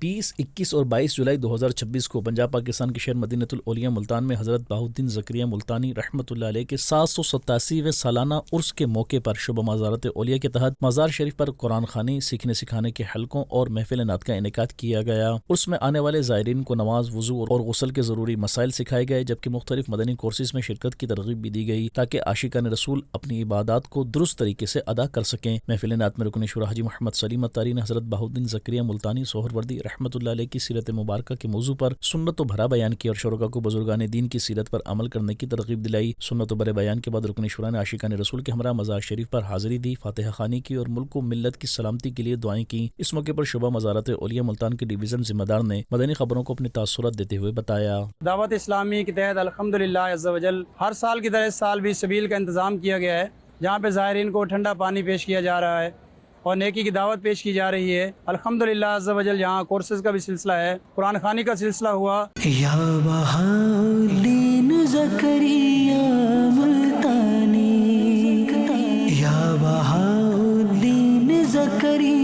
20, 21 اور 22 جولائی 2026 کو پنجاب پاکستان کے شہر مدینۃ الاولیاء ملتان میں حضرت بہاؤالدین زکریا ملتانی رحمۃ اللہ علیہ کے 787ویں سالانہ عرس کے موقع پر شعبہ مزارت اولیاء کے تحت مزار شریف پر قرآن خوانی، سیکھنے سکھانے کے حلقوں اور محفل نعت کا انعقاد کیا گیا۔ عرس میں آنے والے زائرین کو نماز، وضو اور غسل کے ضروری مسائل سکھائے گئے، جبکہ مختلف مدنی کورسز میں شرکت کی ترغیب بھی دی گئی تاکہ عاشقان رسول اپنی عبادات کو درست طریقے سے ادا کر سکیں۔ محفل نعت میں رکن شورا حاجی محمد سلیم اتاری نے حضرت بہاؤالدین زکریا ملتانی سہروردی رحمۃ اللہ علیہ کی سیرت مبارکہ کے موضوع پر سنت و بھرا بیان کیا اور شرکاء کو بزرگان دین کی سیرت پر عمل کرنے کی ترغیب دلائی۔ سنت و بھرے بیان کے بعد رکن شورا نے عاشقان رسول کے ہمراہ مزار شریف پر حاضری دی، فاتحہ خوانی کی اور ملک و ملت کی سلامتی کے لیے دعائیں کی۔ اس موقع پر شعبہ مزارت اولیاء ملتان کے ڈویژن ذمہ دار نے مدنی خبروں کو اپنی تاثرات دیتے ہوئے بتایا۔ دعوت اسلامی کے تحت الحمدللہ عز و جل ہر سال کی طرح اس سال بھی سبیل کا انتظام کیا گیا ہے، جہاں پہ زائرین کو ٹھنڈا پانی پیش کیا جا رہا ہے اور نیکی کی دعوت پیش کی جا رہی ہے۔ الحمدللہ عز و جل یہاں کورسز کا بھی سلسلہ ہے، قرآن خوانی کا سلسلہ ہوا۔ یا بہاؤالدین زکریا ملتانی، یا بہاؤالدین زکریا